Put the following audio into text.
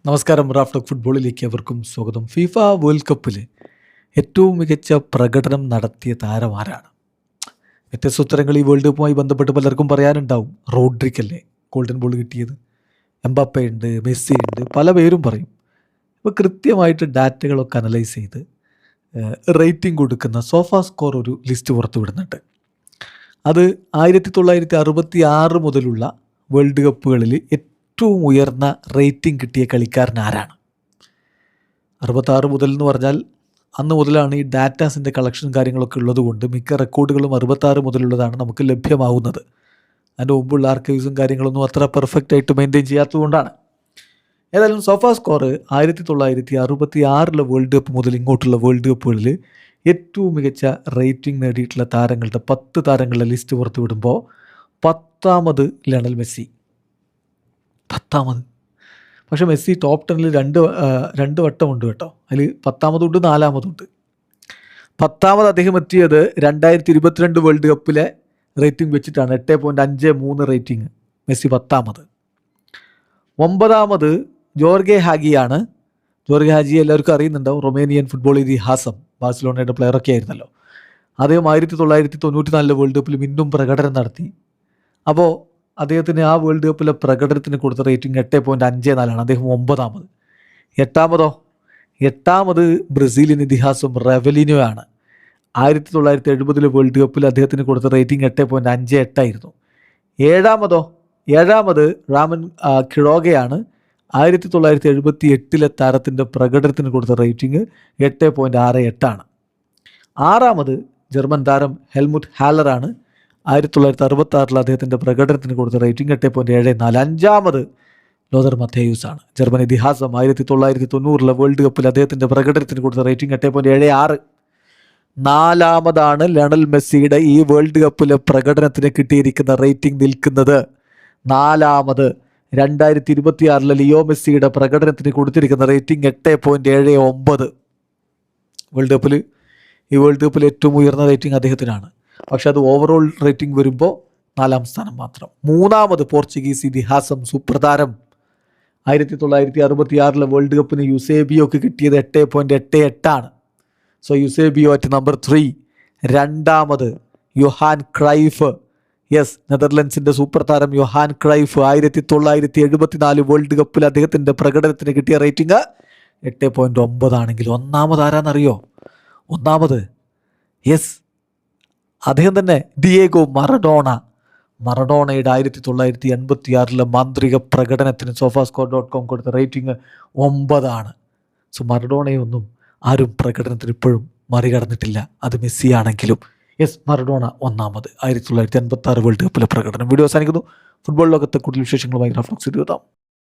നമസ്കാരം. റാഫ്റ്റോക്ക് ഫുട്ബോളിലേക്ക് അവർക്കും സ്വാഗതം. ഫിഫ വേൾഡ് കപ്പിൽ ഏറ്റവും മികച്ച പ്രകടനം നടത്തിയ താരം ആരാണ്? വ്യത്യസ്ത ഉത്തരങ്ങൾ ഈ വേൾഡ് കപ്പുമായി ബന്ധപ്പെട്ട് പലർക്കും പറയാനുണ്ടാവും. റോഡ്രിക്കല്ലേ ഗോൾഡൻ ബോൾ കിട്ടിയത്, എംബാപ്പെ ഉണ്ട്, മെസ്സി ഉണ്ട്, പല പേരും പറയും. ഇപ്പോൾ കൃത്യമായിട്ട് ഡാറ്റകളൊക്കെ അനലൈസ് ചെയ്ത് റേറ്റിംഗ് കൊടുക്കുന്ന സോഫ സ്കോർ ഒരു ലിസ്റ്റ് പുറത്തു വിടുന്നുണ്ട്. അത് 1966 മുതലുള്ള വേൾഡ് കപ്പുകളിൽ ഏറ്റവും ഉയർന്ന റേറ്റിംഗ് കിട്ടിയ കളിക്കാരൻ ആരാണ്? 66 മുതൽ എന്ന് പറഞ്ഞാൽ അന്ന് മുതലാണ് ഈ ഡാറ്റാസിൻ്റെ കളക്ഷനും കാര്യങ്ങളൊക്കെ ഉള്ളതുകൊണ്ട് മിക്ക റെക്കോർഡുകളും 66 മുതലുള്ളതാണ് നമുക്ക് ലഭ്യമാവുന്നത്. അതിൻ്റെ മുമ്പുള്ള ആർക്കൈവ്സും കാര്യങ്ങളൊന്നും അത്ര പെർഫെക്റ്റ് ആയിട്ട് മെയിൻറ്റെയിൻ ചെയ്യാത്തതുകൊണ്ടാണ്. ഏതായാലും സോഫ സ്കോർ 1966 വേൾഡ് കപ്പ് മുതൽ ഇങ്ങോട്ടുള്ള വേൾഡ് കപ്പുകളിൽ ഏറ്റവും മികച്ച റേറ്റിംഗ് നേടിയിട്ടുള്ള താരങ്ങളുടെ 10 താരങ്ങളുടെ ലിസ്റ്റ് പുറത്തു വിടുമ്പോൾ 10ാമത് ലയണൽ മെസ്സി. 10ാമത്. പക്ഷേ മെസ്സി ടോപ്പ് 10ൽ രണ്ട് വട്ടമുണ്ട് കേട്ടോ. അതിൽ 10ാമതുണ്ട്, 4ാമതുണ്ട്. 10ാമത് അദ്ദേഹം എത്തിയത് 2022 വേൾഡ് കപ്പിലെ റേറ്റിംഗ് വെച്ചിട്ടാണ്. 8.53 rating Messi 10ാമത്. 9ാമത് Jorge ഹാഗിയാണ്. Jorge Hagee എല്ലാവർക്കും അറിയുന്നുണ്ടാവും. റൊമേനിയൻ ഫുട്ബോൾ ഇതിഹാസം, ബാഴ്സലോണയുടെ പ്ലെയറൊക്കെ ആയിരുന്നല്ലോ. അദ്ദേഹം 1994 വേൾഡ് കപ്പിൽ വീണ്ടും പ്രകടനം നടത്തി. അപ്പോൾ അദ്ദേഹത്തിന് ആ വേൾഡ് കപ്പിലെ പ്രകടനത്തിന് കൊടുത്ത റേറ്റിംഗ് 8.54 അദ്ദേഹം 9ാമത്. 8ാമത് ബ്രസീലിയൻ ഇതിഹാസം റെവലിനോ ആണ്. 1970 വേൾഡ് കപ്പിൽ അദ്ദേഹത്തിന് കൊടുത്ത റേറ്റിംഗ് 8.58 ആയിരുന്നു. 7ാമത് റാമൻ കിഴോഗയാണ്. 1978 താരത്തിൻ്റെ പ്രകടനത്തിന് കൊടുത്ത റേറ്റിംഗ് 8.68 ആണ്. 6ാമത് ജർമ്മൻ താരം ഹെൽമുട്ട് ഹാലറാണ്. 1966 അദ്ദേഹത്തിൻ്റെ പ്രകടനത്തിന് കൊടുത്ത റേറ്റിംഗ് 8.74. 5ാമത് ലോതർ മത്തേയൂസ് ആണ്. ജർമ്മൻ ഇതിഹാസം. 1990 വേൾഡ് കപ്പിൽ അദ്ദേഹത്തിൻ്റെ പ്രകടനത്തിന് കൊടുത്ത റേറ്റിംഗ് 8.76. 4ാമതാണ് ലയണൽ മെസ്സിയുടെ ഈ വേൾഡ് കപ്പിലെ പ്രകടനത്തിന് കിട്ടിയിരിക്കുന്ന റേറ്റിംഗ് നിൽക്കുന്നത്. 4ാമത് 2026 ലിയോ മെസ്സിയുടെ പ്രകടനത്തിന് കൊടുത്തിരിക്കുന്ന റേറ്റിംഗ് 8.79. ഈ വേൾഡ് കപ്പിൽ ഏറ്റവും ഉയർന്ന റേറ്റിംഗ് അദ്ദേഹത്തിനാണ്. പക്ഷെ അത് ഓവറോൾ റേറ്റിംഗ് വരുമ്പോൾ 4ാം സ്ഥാനം മാത്രം. 3ാമത് പോർച്ചുഗീസ് ഇതിഹാസം, സൂപ്രതാരം. 1966 വേൾഡ് കപ്പിന് യുസേബിയോക്ക് കിട്ടിയത് 8.88 ആണ്. So Eusebio at number 3. 2ാമത് യോഹാൻ ക്രൈഫ്. യെസ്, നെതർലൻഡ്സിൻ്റെ സൂപ്പർ താരം യോഹാൻ ക്രൈഫ്. 1974 വേൾഡ് കപ്പിൽ അദ്ദേഹത്തിൻ്റെ പ്രകടനത്തിന് കിട്ടിയ റേറ്റിംഗ് 8.9 ആണെങ്കിൽ 1ാമത് ആരാന്നറിയോ? 1ാമത് യെസ്, അദ്ദേഹം തന്നെ, ഡിയേഗോ മറഡോണയുടെ 1986 മാന്ത്രിക പ്രകടനത്തിന് sofascore.com കൊടുത്ത റേറ്റിംഗ് 9 ആണ്. സോ മറഡോണയൊന്നും ആരും പ്രകടനത്തിന് ഇപ്പോഴും മറികടന്നിട്ടില്ല. അത് മെസ്സി ആണെങ്കിലും. യെസ്, മറഡോണ 1ാമത്. 1986 വേൾഡ് കപ്പിലെ പ്രകടനം. വീഡിയോ അവസാനിക്കുന്നു. ഫുട്ബോൾ ലോകത്തെ കൂടുതൽ വിശേഷങ്ങളുമായി റാഫ്റ്റോക്സ് എത്താം.